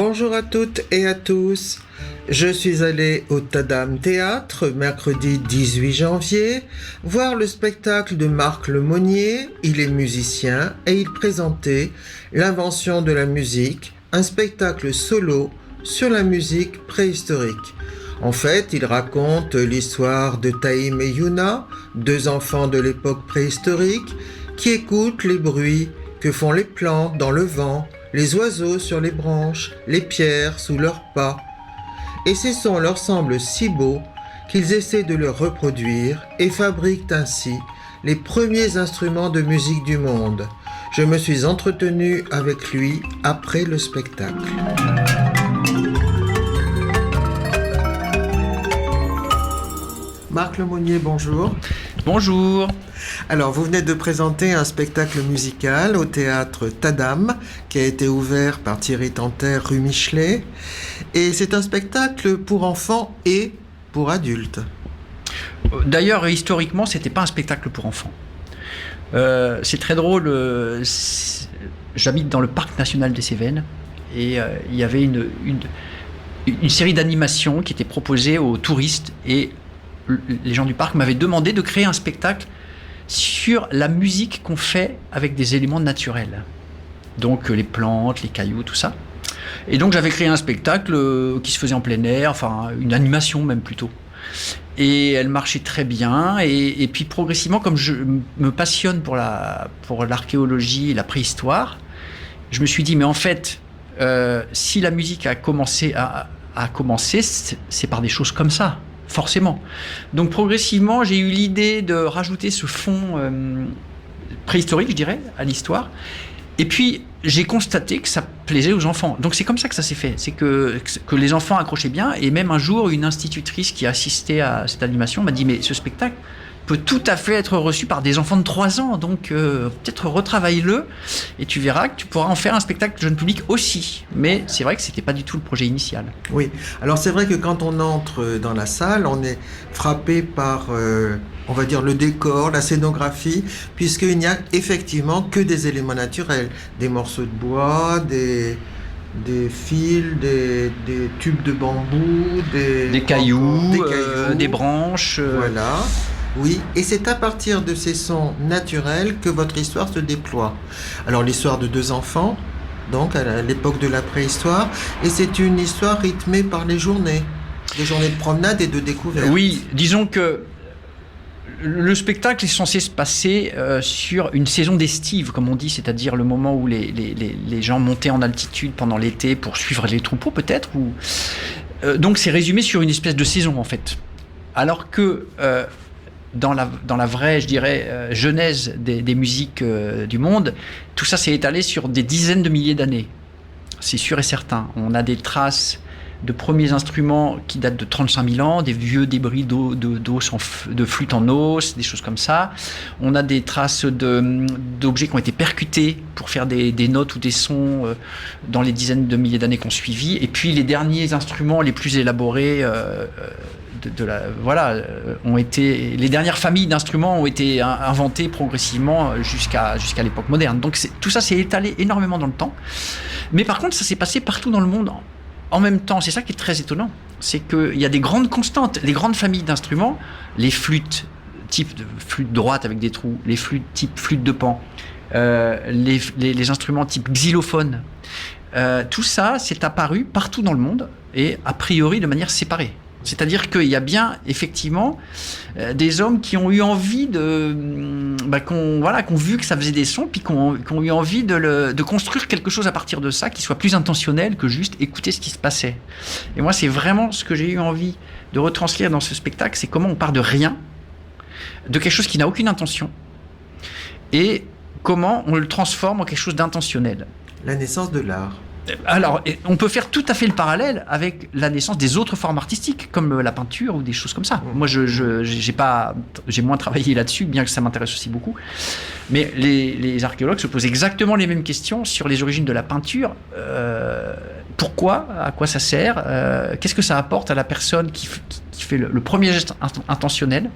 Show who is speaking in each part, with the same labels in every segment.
Speaker 1: Bonjour à toutes et à tous. Je suis allé au Tadam Théâtre mercredi 18 janvier voir le spectacle de Marc Lemonnier. Il est musicien et il présentait L'invention de la musique, un spectacle solo sur la musique préhistorique. En fait, il raconte l'histoire de Taïm et Yuna, deux enfants de l'époque préhistorique qui écoutent les bruits que font les plantes dans le vent, les oiseaux sur les branches, les pierres sous leurs pas. Et ces sons leur semblent si beaux qu'ils essaient de les reproduire et fabriquent ainsi les premiers instruments de musique du monde. Je me suis entretenu avec lui après le spectacle. Marc Lemonnier, bonjour.
Speaker 2: Bonjour.
Speaker 1: Alors, vous venez de présenter un spectacle musical au théâtre Tadam, qui a été ouvert par Thierry Tanter, rue Michelet. Et c'est un spectacle pour enfants et pour adultes.
Speaker 2: D'ailleurs, historiquement, c'était pas un spectacle pour enfants. C'est très drôle. J'habite dans le parc national des Cévennes et il y avait une série d'animations qui était proposée aux touristes et les gens du parc m'avaient demandé de créer un spectacle sur la musique qu'on fait avec des éléments naturels. Donc les plantes, les cailloux, tout ça. Et donc j'avais créé un spectacle qui se faisait en plein air, enfin une animation même plutôt. Et elle marchait très bien. Et puis progressivement, comme je me passionne pour l'archéologie et la préhistoire, je me suis dit, mais en fait, si la musique a commencé, c'est par des choses comme ça. Forcément. Donc progressivement, j'ai eu l'idée de rajouter ce fond préhistorique, je dirais, à l'histoire. Et puis, j'ai constaté que ça plaisait aux enfants. Donc c'est comme ça que ça s'est fait. C'est que les enfants accrochaient bien. Et même un jour, une institutrice qui assistait à cette animation m'a dit « Mais ce spectacle peut tout à fait être reçu par des enfants de 3 ans. Donc peut-être retravaille-le et tu verras que tu pourras en faire un spectacle jeune public aussi. » Mais c'est vrai que ce n'était pas du tout le projet initial.
Speaker 1: Oui, alors c'est vrai que quand on entre dans la salle, on est frappé par, on va dire, le décor, la scénographie, puisqu'il n'y a effectivement que des éléments naturels. Des morceaux de bois, des fils, des tubes de bambou,
Speaker 2: des cailloux, des branches.
Speaker 1: Voilà. Oui, et c'est à partir de ces sons naturels que votre histoire se déploie. Alors l'histoire de deux enfants, donc à l'époque de la préhistoire, et c'est une histoire rythmée par les journées de promenade et de découverte.
Speaker 2: Oui, disons que le spectacle est censé se passer sur une saison d'estive, comme on dit, c'est-à-dire le moment où les gens montaient en altitude pendant l'été pour suivre les troupeaux peut-être. Donc c'est résumé sur une espèce de saison en fait. Alors que dans la vraie, je dirais, genèse des musiques du monde, tout ça s'est étalé sur des dizaines de milliers d'années. C'est sûr et certain. On a des traces de premiers instruments qui datent de 35 000 ans, des vieux débris de flûtes en os, des choses comme ça. On a des traces d'objets qui ont été percutés pour faire des notes ou des sons dans les dizaines de milliers d'années qu'on suivi. Et puis les derniers instruments les plus élaborés les dernières familles d'instruments ont été inventées progressivement jusqu'à l'époque moderne. Donc tout ça s'est étalé énormément dans le temps. Mais par contre, ça s'est passé partout dans le monde en même temps. C'est ça qui est très étonnant. C'est qu'il y a des grandes constantes. Les grandes familles d'instruments, les flûtes, type de flûte droite avec des trous, les flûtes type flûte de Pan, les instruments type xylophone, tout ça s'est apparu partout dans le monde et a priori de manière séparée. C'est-à-dire qu'il y a bien, effectivement, des hommes qui ont eu envie qui ont vu que ça faisait des sons, puis qui ont eu envie de construire quelque chose à partir de ça, qui soit plus intentionnel que juste écouter ce qui se passait. Et moi, c'est vraiment ce que j'ai eu envie de retranscrire dans ce spectacle, c'est comment on part de rien, de quelque chose qui n'a aucune intention, et comment on le transforme en quelque chose d'intentionnel. La naissance de l'art. Alors, on peut faire tout à fait le parallèle avec la naissance des autres formes artistiques, comme la peinture ou des choses comme ça. Moi, j'ai moins travaillé là-dessus, bien que ça m'intéresse aussi beaucoup. Mais les archéologues se posent exactement les mêmes questions sur les origines de la peinture. Pourquoi ? À quoi ça sert ? Qu'est-ce que ça apporte à la personne qui fait le premier geste intentionnel ?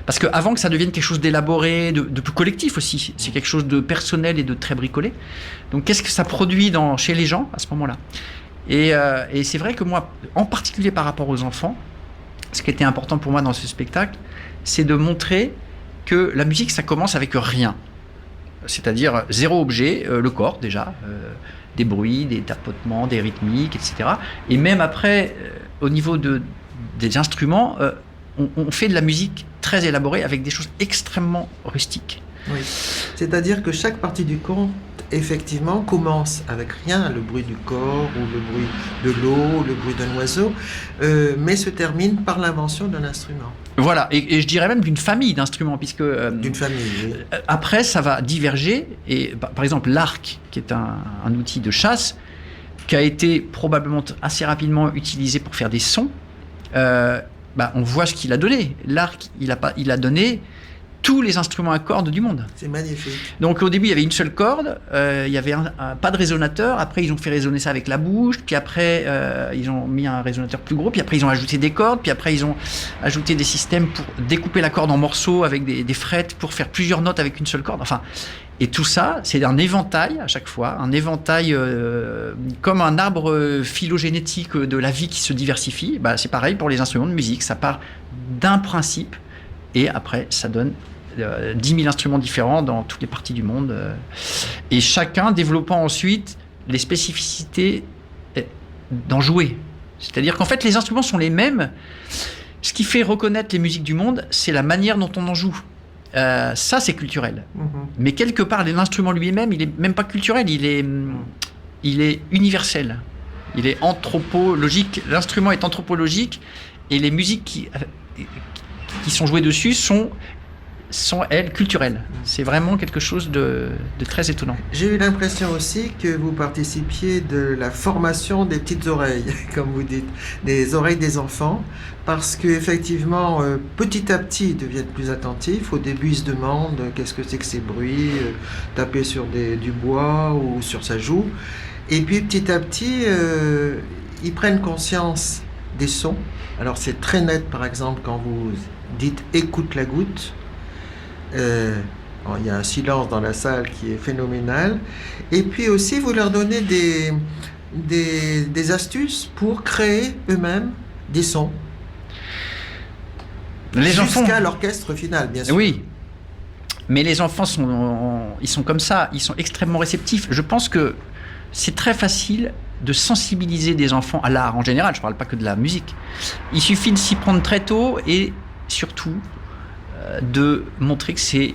Speaker 2: Parce qu'avant que ça devienne quelque chose d'élaboré, de plus collectif aussi, c'est quelque chose de personnel et de très bricolé. Donc qu'est-ce que ça produit chez les gens à ce moment-là ? Et c'est vrai que moi, en particulier par rapport aux enfants, ce qui était important pour moi dans ce spectacle, c'est de montrer que la musique, ça commence avec rien. C'est-à-dire zéro objet, le corps déjà, des bruits, des tapotements, des rythmiques, etc. Et même après, au niveau des instruments, on fait de la musique très élaborée avec des choses extrêmement rustiques.
Speaker 1: Oui. C'est-à-dire que chaque partie du conte, effectivement, commence avec rien, le bruit du corps ou le bruit de l'eau, le bruit d'un oiseau, mais se termine par l'invention d'un instrument.
Speaker 2: Voilà, et je dirais même d'une famille d'instruments, puisque
Speaker 1: D'une famille, oui.
Speaker 2: Après, ça va diverger. Et par exemple, l'arc, qui est un outil de chasse, qui a été probablement assez rapidement utilisé pour faire des sons, on voit ce qu'il a donné. L'arc, il a donné tous les instruments à cordes du monde.
Speaker 1: C'est magnifique.
Speaker 2: Donc au début, il y avait une seule corde, il y avait pas de résonateur, après ils ont fait résonner ça avec la bouche, puis après ils ont mis un résonateur plus gros, puis après ils ont ajouté des cordes, puis après ils ont ajouté des systèmes pour découper la corde en morceaux avec des frettes pour faire plusieurs notes avec une seule corde. Enfin, et tout ça, c'est un éventail à chaque fois, un éventail comme un arbre phylogénétique de la vie qui se diversifie. C'est pareil pour les instruments de musique, ça part d'un principe et après ça donne 10 000 instruments différents dans toutes les parties du monde, et chacun développant ensuite les spécificités d'en jouer. C'est-à-dire qu'en fait, les instruments sont les mêmes. Ce qui fait reconnaître les musiques du monde, c'est la manière dont on en joue. Ça, c'est culturel. Mm-hmm. Mais quelque part, l'instrument lui-même, il n'est même pas culturel, il est universel. Il est anthropologique. L'instrument est anthropologique, et les musiques qui sont jouées dessus sont elles culturelles. C'est vraiment quelque chose de très étonnant.
Speaker 1: J'ai eu l'impression aussi que vous participiez de la formation des petites oreilles, comme vous dites, des oreilles des enfants, parce qu'effectivement, petit à petit, ils deviennent plus attentifs. Au début, ils se demandent qu'est-ce que c'est que ces bruits, taper sur du bois ou sur sa joue. Et puis, petit à petit, ils prennent conscience des sons. Alors, c'est très net, par exemple, quand vous dites « écoute la goutte ». Il y a un silence dans la salle qui est phénoménal. Et puis aussi, vous leur donnez des astuces pour créer eux-mêmes des sons. Jusqu'à l'orchestre final, bien sûr.
Speaker 2: Oui, mais les enfants ils sont comme ça, ils sont extrêmement réceptifs. Je pense que c'est très facile de sensibiliser des enfants à l'art en général. Je ne parle pas que de la musique. Il suffit de s'y prendre très tôt et surtout de montrer que c'est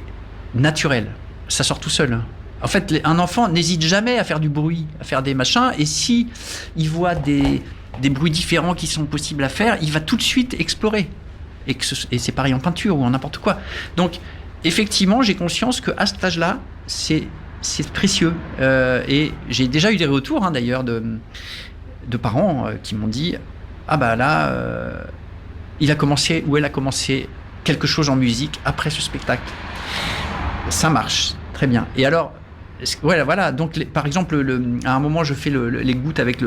Speaker 2: naturel. Ça sort tout seul. En fait, un enfant n'hésite jamais à faire du bruit, à faire des machins, et si il voit des bruits différents qui sont possibles à faire, il va tout de suite explorer. Et c'est pareil en peinture ou en n'importe quoi. Donc, effectivement, j'ai conscience qu'à cet âge-là, c'est précieux. Et j'ai déjà eu des retours, d'ailleurs, de parents qui m'ont dit « Ah là, il a commencé ou elle a commencé quelque chose en musique après ce spectacle. » Ça marche, très bien. Et alors, voilà. Donc, par exemple, à un moment, je fais les gouttes avec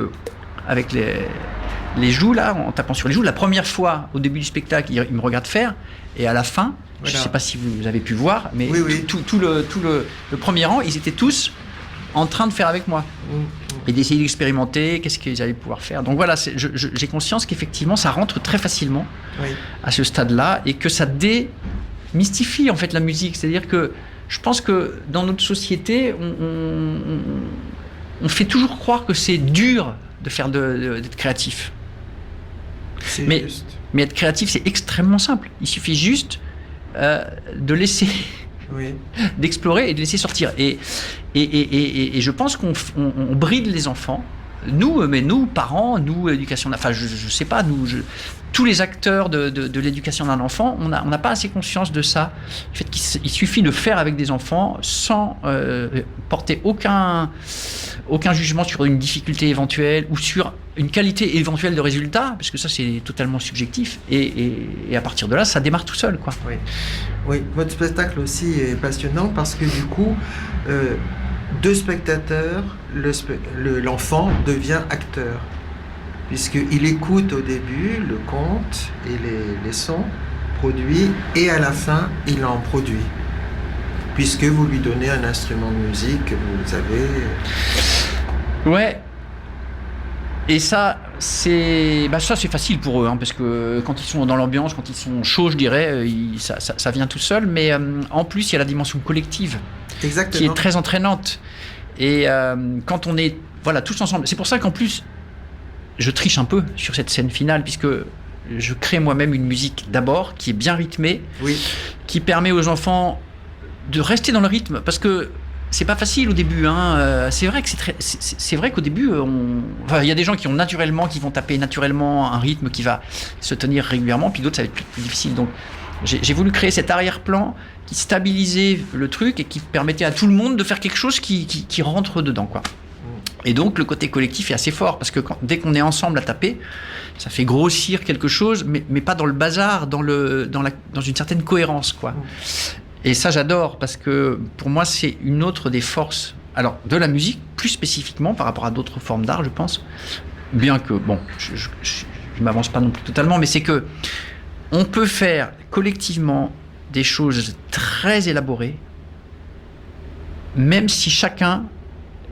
Speaker 2: les joues, là, en tapant sur les joues. La première fois, au début du spectacle, il me regarde faire. Et à la fin, voilà. Je ne sais pas si vous avez pu voir, mais oui. Tout le premier rang, ils étaient tous en train de faire avec moi. Et d'essayer d'expérimenter, qu'est-ce qu'ils allaient pouvoir faire. Donc voilà, j'ai conscience qu'effectivement, ça rentre très facilement à ce stade-là, et que ça démystifie en fait la musique. C'est-à-dire que je pense que dans notre société, on fait toujours croire que c'est dur de faire d'être créatif. Mais être créatif, c'est extrêmement simple. Il suffit juste de laisser... d'explorer et de laisser sortir. Et je pense qu'on bride les enfants, nous, parents, nous, éducation, enfin, je sais pas, tous les acteurs de l'éducation d'un enfant, on n'a pas assez conscience de ça. Le fait qu'il suffit de faire avec des enfants sans porter aucun jugement sur une difficulté éventuelle ou sur une qualité éventuelle de résultat, parce que ça, c'est totalement subjectif. Et à partir de là, ça démarre tout seul, quoi.
Speaker 1: Oui, votre spectacle aussi est passionnant parce que du coup, deux spectateurs, l'enfant devient acteur. Puisqu'il écoute au début le conte et les sons produits, et à la fin, il en produit. Puisque vous lui donnez un instrument de musique, vous savez.
Speaker 2: Ouais. Et ça, c'est facile pour eux, hein, parce que quand ils sont dans l'ambiance, quand ils sont chauds, je dirais, ça vient tout seul. Mais en plus, il y a la dimension collective qui est très entraînante. Et quand on est tous ensemble, c'est pour ça qu'en plus, je triche un peu sur cette scène finale, puisque je crée moi-même une musique d'abord qui est bien rythmée, qui permet aux enfants de rester dans le rythme, parce que c'est pas facile au début, hein. C'est vrai que c'est vrai qu'au début, il y a des gens qui vont taper naturellement un rythme qui va se tenir régulièrement, puis d'autres ça va être plus difficile. Donc j'ai voulu créer cet arrière-plan qui stabilisait le truc et qui permettait à tout le monde de faire quelque chose qui rentre dedans, quoi. Et donc le côté collectif est assez fort, parce que dès qu'on est ensemble à taper, ça fait grossir quelque chose, mais pas dans le bazar, dans une certaine cohérence, quoi. Et ça, j'adore, parce que pour moi, c'est une autre des forces, alors de la musique, plus spécifiquement par rapport à d'autres formes d'art, je pense. Bien que, je m'avance pas non plus totalement, mais c'est que on peut faire collectivement des choses très élaborées, même si chacun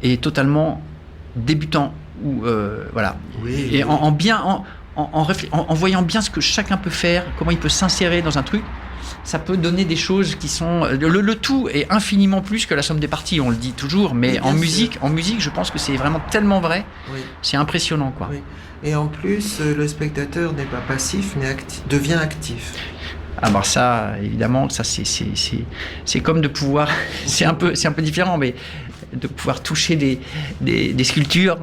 Speaker 2: est totalement débutant, ou et en voyant bien ce que chacun peut faire, comment il peut s'insérer dans un truc. Ça peut donner des choses qui sont... Le tout est infiniment plus que la somme des parties, on le dit toujours, mais en musique, je pense que c'est vraiment tellement vrai, c'est impressionnant, quoi.
Speaker 1: Oui. Et en plus, le spectateur n'est pas passif, mais devient actif.
Speaker 2: Ah bah ça, évidemment, ça c'est comme de pouvoir... c'est un peu différent, mais de pouvoir toucher des sculptures.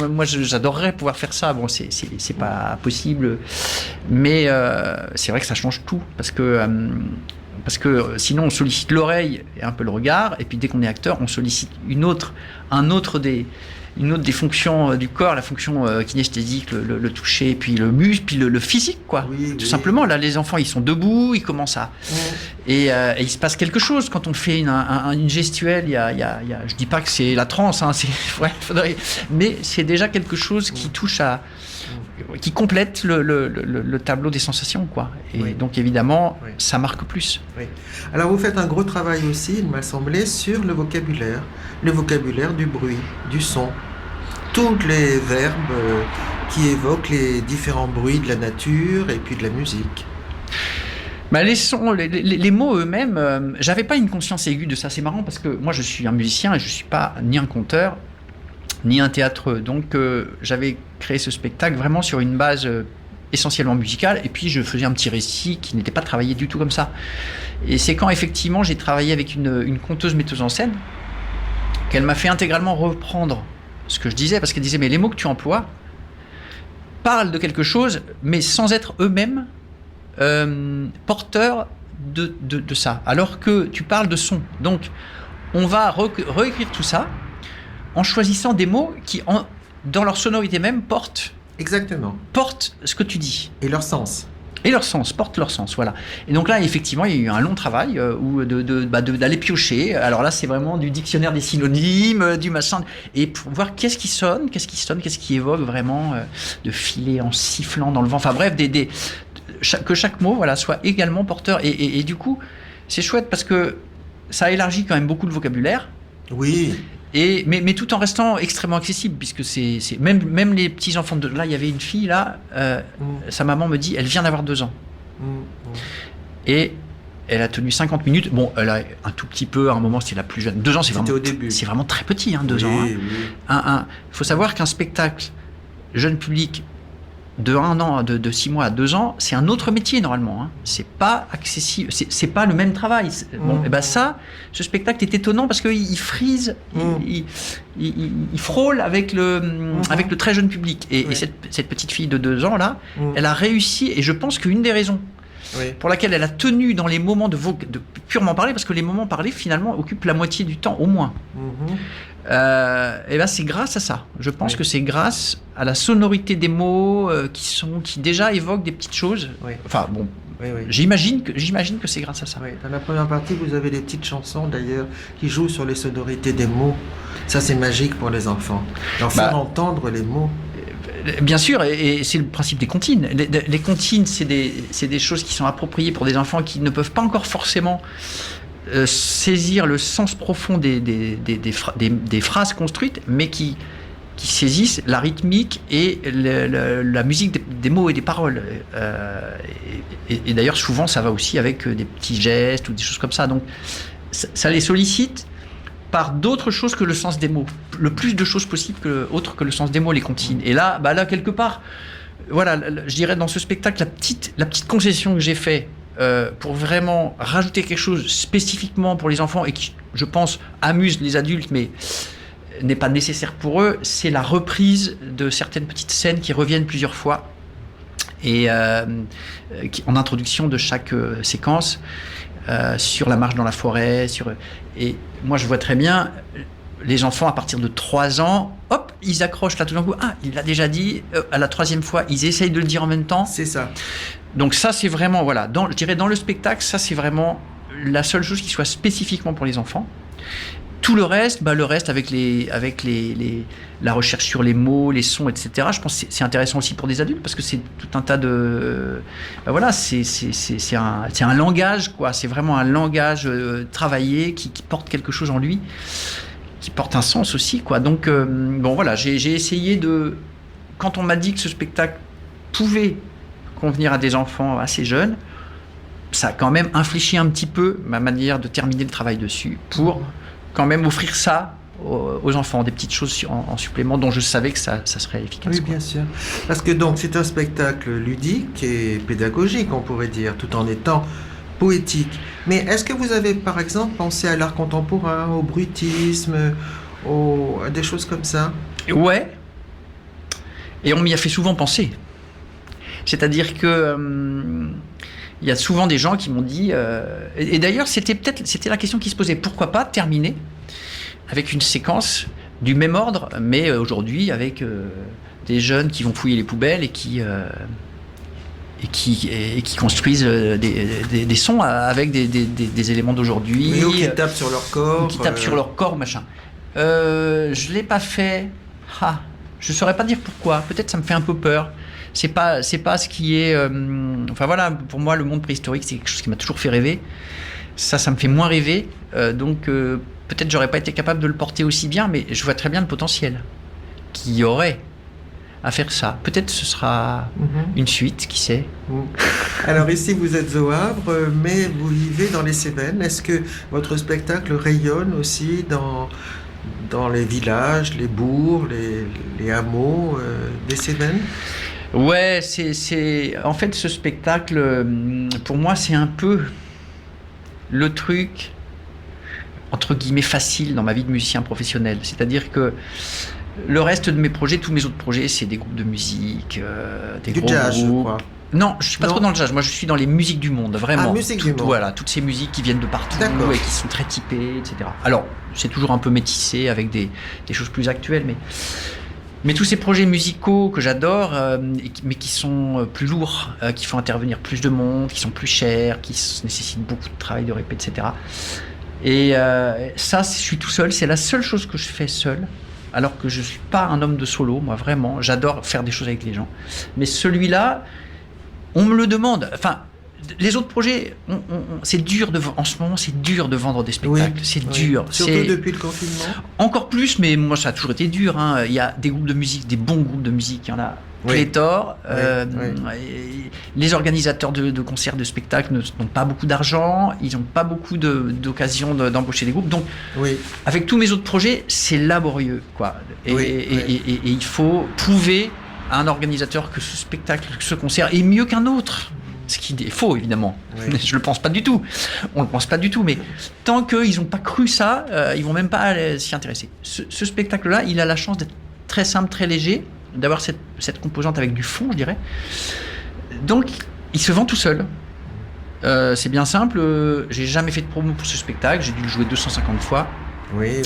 Speaker 2: Moi, j'adorerais pouvoir faire ça. Bon, c'est pas possible, mais c'est vrai que ça change tout, parce que sinon on sollicite l'oreille et un peu le regard, et puis dès qu'on est acteur, on sollicite une autre des fonctions du corps, la fonction kinesthésique, le toucher, puis le muscle, puis le physique, quoi. Tout simplement. Là, les enfants, ils sont debout, ils commencent à... Et il se passe quelque chose quand on fait une gestuelle. Je dis pas que c'est la transe, hein, mais c'est déjà quelque chose qui touche qui complète le tableau des sensations, quoi. Et donc, évidemment, ça marque plus.
Speaker 1: Oui. Alors, vous faites un gros travail aussi, il m'a semblé, sur le vocabulaire du bruit, du son. Tous les verbes qui évoquent les différents bruits de la nature et puis de la musique.
Speaker 2: Les sons, les mots eux-mêmes, j'avais pas une conscience aiguë de ça. C'est marrant, parce que moi, je suis un musicien et je suis pas ni un conteur, ni un théâtreux. Donc, j'avais créé ce spectacle vraiment sur une base essentiellement musicale, et puis je faisais un petit récit qui n'était pas travaillé du tout comme ça. Et c'est quand, effectivement, j'ai travaillé avec une conteuse metteuse en scène qu'elle m'a fait intégralement reprendre ce que je disais, parce qu'elle disait, mais les mots que tu emploies parlent de quelque chose, mais sans être eux-mêmes porteurs de ça, alors que tu parles de son. Donc, on va réécrire tout ça en choisissant des mots qui, dans leur sonorité même, portent ce que tu dis.
Speaker 1: Et leur sens.
Speaker 2: Portent leur sens, voilà. Et donc là, effectivement, il y a eu un long travail d'aller piocher. Alors là, c'est vraiment du dictionnaire des synonymes, du machin, et pour voir qu'est-ce qui sonne, qu'est-ce qui évoque vraiment, de filer en sifflant dans le vent. Enfin bref, que chaque mot, soit également porteur. Et du coup, c'est chouette, parce que ça élargit quand même beaucoup le vocabulaire.
Speaker 1: Oui.
Speaker 2: Mais tout en restant extrêmement accessible, puisque c'est même les petits enfants de là, il y avait une fille là, sa maman me dit, elle vient d'avoir 2 ans, et elle a tenu 50 minutes. Bon, elle a un tout petit peu, à un moment, c'était la plus jeune. 2 ans, c'est vraiment très petit, hein, 2 ans. Hein. Il faut savoir qu'un spectacle jeune public de 1 an, de 6 mois à 2 ans, c'est un autre métier normalement, hein. C'est pas accessible, c'est pas le même travail. Bon, et ce spectacle est étonnant, parce qu'il frise, il frôle avec le très jeune public. Et cette petite fille de 2 ans là, elle a réussi, et je pense qu'une des raisons pour laquelle elle a tenu dans les moments de purement parler, parce que les moments parlés finalement occupent la moitié du temps au moins. C'est grâce à ça. Je pense que c'est grâce à la sonorité des mots qui déjà évoquent des petites choses. Enfin bon, j'imagine que c'est grâce à ça.
Speaker 1: Dans la première partie, vous avez des petites chansons d'ailleurs qui jouent sur les sonorités des mots. Ça, c'est magique pour les enfants. Leur faire entendre les mots.
Speaker 2: Bien sûr, et c'est le principe des comptines. Les comptines, c'est des choses qui sont appropriées pour des enfants qui ne peuvent pas encore forcément saisir le sens profond des phrases construites, mais qui qui saisissent la rythmique et la musique des mots et des paroles. Et d'ailleurs, souvent, ça va aussi avec des petits gestes ou des choses comme ça. Donc, ça les sollicite par d'autres choses que le sens des mots. Le plus de choses possibles autres que le sens des mots les consigne. Et là, quelque part, voilà, je dirais dans ce spectacle, la petite concession que j'ai faite pour vraiment rajouter quelque chose spécifiquement pour les enfants et qui, je pense, amuse les adultes, mais n'est pas nécessaire pour eux, c'est la reprise de certaines petites scènes qui reviennent plusieurs fois et en introduction de chaque séquence sur la marche dans la forêt. Et moi, je vois très bien les enfants à partir de 3 ans, hop, ils accrochent là tout d'un coup. Ah, il l'a déjà dit. À la 3e fois, ils essayent de le dire en même temps.
Speaker 1: C'est ça.
Speaker 2: Donc ça, c'est vraiment, voilà, je dirais dans le spectacle, ça c'est vraiment la seule chose qui soit spécifiquement pour les enfants. Tout le reste, avec la recherche sur les mots, les sons, etc. Je pense que c'est intéressant aussi pour des adultes parce que c'est tout un tas de, voilà, c'est un langage, quoi. C'est vraiment un langage travaillé qui porte quelque chose en lui, qui porte un sens aussi, quoi. Donc bon, voilà, j'ai essayé de, quand on m'a dit que ce spectacle pouvait convenir à des enfants assez jeunes, ça a quand même infléchi un petit peu ma manière de terminer le travail dessus pour quand même offrir ça aux enfants, des petites choses en supplément dont je savais que ça serait efficace.
Speaker 1: Oui, bien sûr. Parce que donc c'est un spectacle ludique et pédagogique, on pourrait dire, tout en étant poétique. Mais est-ce que vous avez par exemple pensé à l'art contemporain, au bruitisme, à des choses comme ça?
Speaker 2: Ouais. Et on m'y a fait souvent penser. C'est-à-dire que il y a souvent des gens qui m'ont dit, et d'ailleurs c'était la question qui se posait, pourquoi pas terminer avec une séquence du même ordre, mais aujourd'hui avec des jeunes qui vont fouiller les poubelles et qui construisent des sons avec des éléments d'aujourd'hui.
Speaker 1: Oui, ou qui tapent sur leur corps.
Speaker 2: Ou qui tapent sur leur corps, machin. Je l'ai pas fait. Je saurais pas dire pourquoi. Peut-être ça me fait un peu peur. C'est pas ce qui est. Enfin voilà, pour moi, le monde préhistorique, c'est quelque chose qui m'a toujours fait rêver. Ça me fait moins rêver. Donc peut-être j'aurais pas été capable de le porter aussi bien, mais je vois très bien le potentiel qu'il y aurait à faire ça. Peut-être ce sera une suite, qui sait.
Speaker 1: Alors ici, vous êtes au Havre, mais vous vivez dans les Cévennes. Est-ce que votre spectacle rayonne aussi dans les villages, les bourgs, les hameaux des Cévennes?
Speaker 2: Ouais, en fait, ce spectacle, pour moi, c'est un peu le truc, entre guillemets, facile dans ma vie de musicien professionnel. C'est-à-dire que le reste de mes projets, tous mes autres projets, c'est des groupes de musique, des gros
Speaker 1: jazz,
Speaker 2: groupes.
Speaker 1: je crois.
Speaker 2: Non, je suis pas trop dans le jazz. Moi, je suis dans les musiques du monde, vraiment.
Speaker 1: Musique du monde.
Speaker 2: Voilà, toutes ces musiques qui viennent de partout.
Speaker 1: D'accord.
Speaker 2: Et qui sont très typées, etc. Alors, c'est toujours un peu métissé avec des choses plus actuelles, mais tous ces projets musicaux que j'adore, mais qui sont plus lourds, qui font intervenir plus de monde, qui sont plus chers, qui nécessitent beaucoup de travail de répète, etc. Et ça, je suis tout seul. C'est la seule chose que je fais seul. Alors que je ne suis pas un homme de solo, moi vraiment, j'adore faire des choses avec les gens. Mais celui-là, on me le demande. Enfin, les autres projets, c'est dur en ce moment, c'est dur de vendre des spectacles. Oui, c'est dur.
Speaker 1: Surtout depuis le confinement.
Speaker 2: Encore plus, mais moi ça a toujours été dur. Hein. Il y a des groupes de musique, des bons groupes de musique, il y en a pléthore. Les organisateurs de concerts, de spectacles n'ont pas beaucoup d'argent, ils n'ont pas beaucoup d'occasions d'embaucher des groupes. Donc, avec tous mes autres projets, c'est laborieux, quoi. Et il faut prouver à un organisateur que ce spectacle, que ce concert est mieux qu'un autre. Ce qui est faux, évidemment. Je ne le pense pas du tout. On ne le pense pas du tout. Mais tant qu'ils n'ont pas cru ça, ils ne vont même pas s'y intéresser. Ce spectacle-là, il a la chance d'être très simple, très léger, d'avoir cette composante avec du fond, je dirais. Donc, il se vend tout seul. C'est bien simple. J'ai jamais fait de promo pour ce spectacle. J'ai dû le jouer 250 fois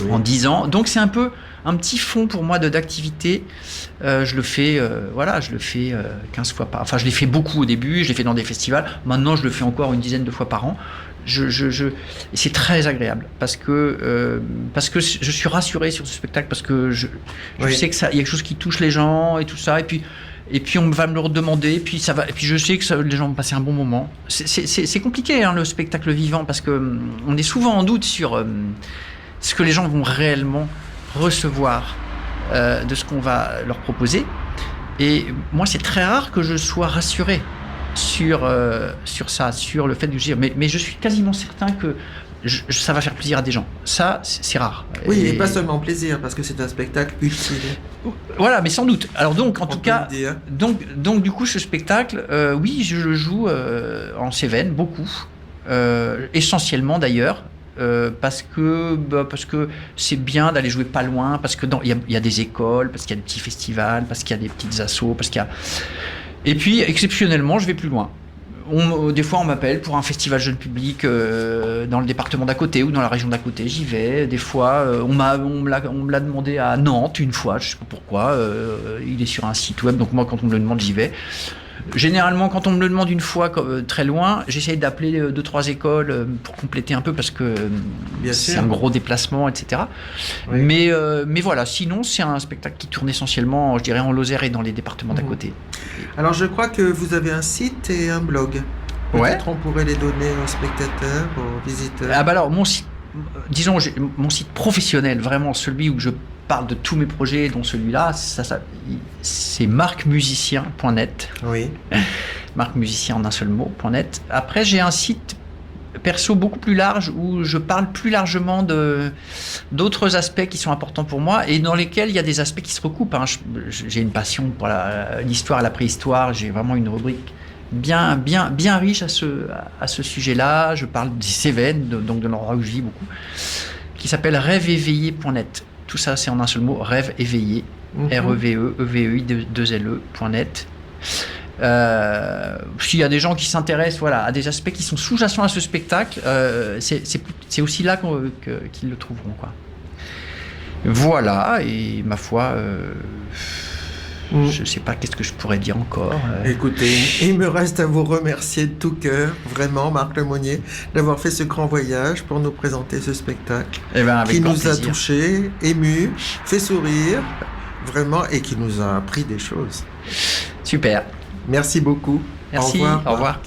Speaker 2: en 10 ans. Donc, c'est un peu un petit fond pour moi d'activité. Je le fais 15 fois par an. Enfin, je l'ai fait beaucoup au début. Je l'ai fait dans des festivals. Maintenant, je le fais encore une dizaine de fois par an. Et c'est très agréable parce que je suis rassuré sur ce spectacle parce que je sais que il y a quelque chose qui touche les gens et tout ça. Et puis on va me le redemander. Et puis ça va. Et puis je sais que les gens vont passer un bon moment. C'est compliqué, hein, le spectacle vivant, parce que on est souvent en doute sur ce que les gens vont réellement recevoir de ce qu'on va leur proposer. Et moi, c'est très rare que je sois rassuré sur ça, sur le fait de dire, mais je suis quasiment certain que ça va faire plaisir à des gens. Ça, c'est rare.
Speaker 1: Oui, et pas seulement plaisir, parce que c'est un spectacle utile.
Speaker 2: Voilà, mais sans doute. Alors donc, en tout cas, donc du coup, ce spectacle, oui, je le joue en Cévennes, beaucoup, essentiellement d'ailleurs. Parce que c'est bien d'aller jouer pas loin, parce que il y a des écoles, parce qu'il y a des petits festivals, parce qu'il y a des petites assos, parce qu'il y a... Et puis, exceptionnellement, je vais plus loin. Des fois, on m'appelle pour un festival jeune public dans le département d'à côté ou dans la région d'à côté. J'y vais. Des fois, on me l'a demandé à Nantes une fois. Je sais pas pourquoi. Il est sur un site web. Donc moi, quand on me le demande, j'y vais. Généralement, quand on me le demande une fois très loin, j'essaye d'appeler 2-3 écoles pour compléter un peu parce que c'est un gros déplacement, etc. Oui. Mais voilà, sinon, c'est un spectacle qui tourne essentiellement, je dirais, en Lozère et dans les départements d'à côté.
Speaker 1: Alors, je crois que vous avez un site et un blog. Peut-être on pourrait les donner aux spectateurs, aux visiteurs.
Speaker 2: Ah bah alors, mon site, disons, mon site professionnel, vraiment celui où je parle de tous mes projets, dont celui-là, c'est marcmusicien.net.
Speaker 1: Oui.
Speaker 2: Marcmusicien en un seul mot.net. Après, j'ai un site perso beaucoup plus large où je parle plus largement d'autres aspects qui sont importants pour moi et dans lesquels il y a des aspects qui se recoupent. Hein. J'ai une passion pour l'histoire et la préhistoire. J'ai vraiment une rubrique bien riche à ce sujet-là. Je parle des Cévennes, donc de l'endroit où je vis beaucoup, qui s'appelle rêveéveillé.net. Tout ça, c'est en un seul mot, rêve éveillé, REVE-EVEI-2LE.net. S'il y a des gens qui s'intéressent à des aspects qui sont sous-jacents à ce spectacle, c'est aussi là qu'ils le trouveront, quoi. Voilà, et ma foi, je ne sais pas qu'est-ce que je pourrais dire encore.
Speaker 1: Écoutez, il me reste à vous remercier de tout cœur, vraiment, Marc Lemonnier, d'avoir fait ce grand voyage pour nous présenter ce spectacle qui nous a touchés, émus, fait sourire, vraiment, et qui nous a appris des choses.
Speaker 2: Super.
Speaker 1: Merci beaucoup.
Speaker 2: Merci, au revoir.